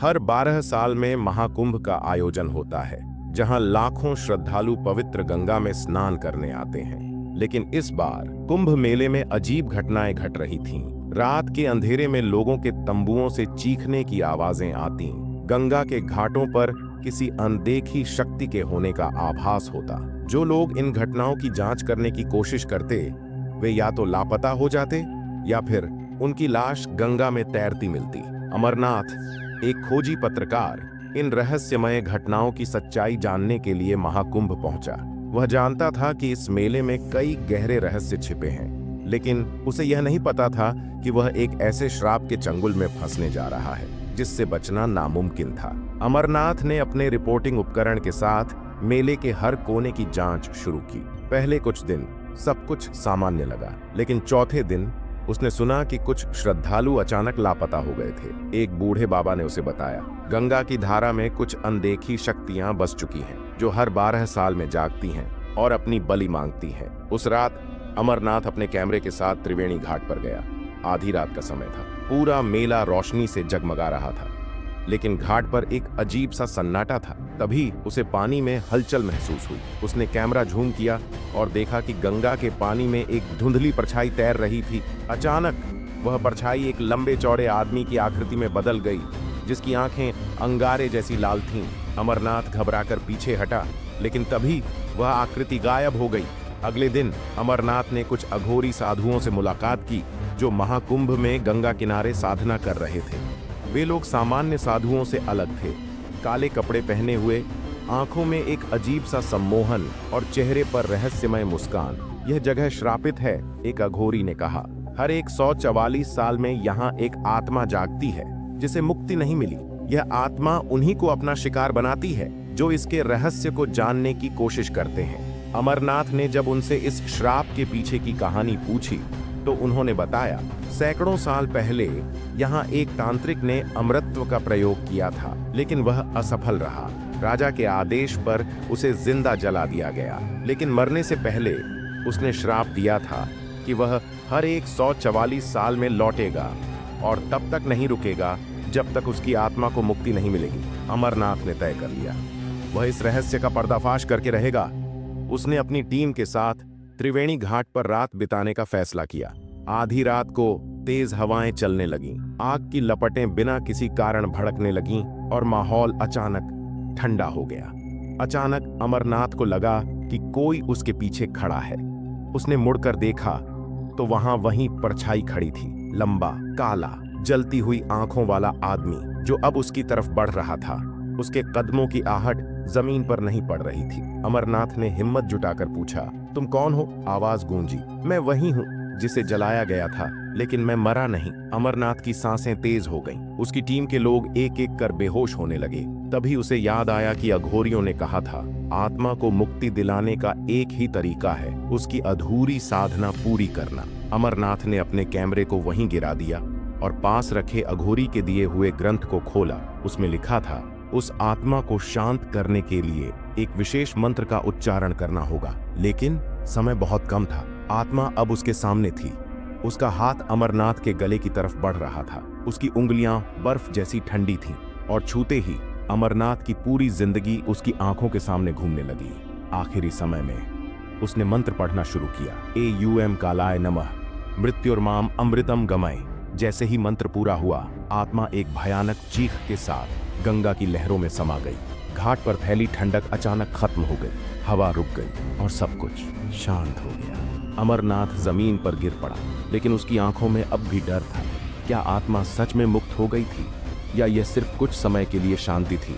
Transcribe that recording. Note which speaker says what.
Speaker 1: हर 12 साल में महाकुंभ का आयोजन होता है, जहां लाखों श्रद्धालु पवित्र गंगा में स्नान करने आते हैं। लेकिन इस बार कुंभ मेले में अजीब घटनाएं घट रही थीं। रात के अंधेरे में लोगों के तंबुओं से चीखने की आवाजें आती। गंगा के घाटों पर किसी अनदेखी शक्ति के होने का आभास होता। जो लोग इन घटनाओं की जांच करने की कोशिश करते, वे या तो लापता हो जाते या फिर उनकी लाश गंगा में तैरती मिलती। अमरनाथ, एक खोजी पत्रकार, इन रहस्यमय घटनाओं की सच्चाई जानने के लिए महाकुंभ पहुंचा। वह जानता था कि इस मेले में कई गहरे रहस्य छिपे हैं, लेकिन उसे यह नहीं पता था कि वह एक ऐसे श्राप के चंगुल में फंसने जा रहा है जिससे बचना नामुमकिन था। अमरनाथ ने अपने रिपोर्टिंग उपकरण के साथ मेले के हर कोने की जांच शुरू की। पहले कुछ दिन सब कुछ सामान्य लगा, लेकिन चौथे दिन उसने सुना कि कुछ श्रद्धालु अचानक लापता हो गए थे। एक बूढ़े बाबा ने उसे बताया, गंगा की धारा में कुछ अनदेखी शक्तियां बस चुकी हैं, जो हर 12 साल में जागती हैं और अपनी बलि मांगती हैं। उस रात अमरनाथ अपने कैमरे के साथ त्रिवेणी घाट पर गया। आधी रात का समय था। पूरा मेला रोशनी से जगमगा रहा था, लेकिन घाट पर एक अजीब सा सन्नाटा था। तभी उसे पानी में हलचल महसूस हुई। उसने कैमरा झूम किया और देखा कि गंगा के पानी में एक धुंधली परछाई तैर रही थी। अचानक वह परछाई एक लंबे चौड़े आदमी की आकृति में बदल गई, जिसकी आंखें अंगारे जैसी लाल थीं। अमरनाथ घबराकर पीछे हटा, लेकिन तभी वह आकृति गायब हो गई। अगले दिन अमरनाथ ने कुछ अघोरी साधुओं से मुलाकात की, जो महाकुंभ में गंगा किनारे साधना कर रहे थे। वे लोग सामान्य साधुओं से अलग थे। काले कपड़े पहने हुए, आंखों में एक अजीब सा सम्मोहन और चेहरे पर रहस्यमय मुस्कान। यह जगह श्रापित है, एक अघोरी ने कहा। हर 144 साल में यहाँ एक आत्मा जागती है, जिसे मुक्ति नहीं मिली। यह आत्मा उन्हीं को अपना शिकार बनाती है जो इसके रहस्य को जानने की कोशिश करते हैं। अमरनाथ ने जब उनसे इस श्राप के पीछे की कहानी पूछी, तो उन्होंने बताया, सैकड़ों साल पहले यहाँ एक तांत्रिक ने अमृतत्व का प्रयोग किया था, लेकिन वह असफल रहा। राजा के आदेश पर उसे जिंदा जला दिया गया, लेकिन मरने से पहले उसने श्राप दिया था कि वह हर 144 साल में लौटेगा और तब तक नहीं रुकेगा जब तक उसकी आत्मा को मुक्ति नहीं मिलेगी। अमरनाथ ने तय कर लिया, वह इस रहस्य का पर्दाफाश करके रहेगा। उसने अपनी टीम के साथ त्रिवेणी घाट पर रात बिताने का फैसला किया। आधी रात को तेज हवाएं चलने लगीं, आग की लपटें बिना किसी कारण भड़कने लगीं और माहौल अचानक ठंडा हो गया। अचानक अमरनाथ को लगा कि कोई उसके पीछे खड़ा है। उसने मुड़कर देखा तो वहां वही परछाई खड़ी थी, लंबा, काला, जलती हुई आंखों वाला आदमी जो अब उसकी तरफ बढ़ रहा था। उसके कदमों की आहट जमीन पर नहीं पड़ रही थी। अमरनाथ ने हिम्मत जुटाकर पूछा, तुम कौन हो? आवाज गूंजी, मैं वही हूँ जिसे जलाया गया था, लेकिन मैं मरा नहीं। अमरनाथ की सांसें तेज हो गईं। उसकी टीम के लोग एक एक कर बेहोश होने लगे। तभी उसे याद आया कि अघोरियों ने कहा था, आत्मा को मुक्ति दिलाने का एक ही तरीका है, उसकी अधूरी साधना पूरी करना। अमरनाथ ने अपने कैमरे को वहीं गिरा दिया और पास रखे अघोरी के दिए हुए ग्रंथ को खोला। उसमें लिखा था, उस आत्मा को शांत करने के लिए एक विशेष मंत्र का उच्चारण करना होगा। लेकिन समय बहुत कम था। आत्मा अब उसके सामने थी। उसका हाथ अमरनाथ के गले की तरफ बढ़ रहा था। उसकी उंगलियां बर्फ जैसी ठंडी थीं और छूते ही अमरनाथ की पूरी जिंदगी उसकी आंखों के सामने घूमने लगी। आखिरी समय में उसने मंत्र पढ़ना शुरू किया, एयूएम कालाय नमः, मृत्युर्माम अमृतम गमय। जैसे ही मंत्र पूरा हुआ, आत्मा एक भयानक चीख के साथ गंगा की लहरों में समा गई। घाट पर फैली ठंडक अचानक खत्म हो गई। हवा रुक गई और सब कुछ शांत हो गया। अमरनाथ जमीन पर गिर पड़ा, लेकिन उसकी आंखों में अब भी डर था। क्या आत्मा सच में मुक्त हो गई थी या यह सिर्फ कुछ समय के लिए शांति थी?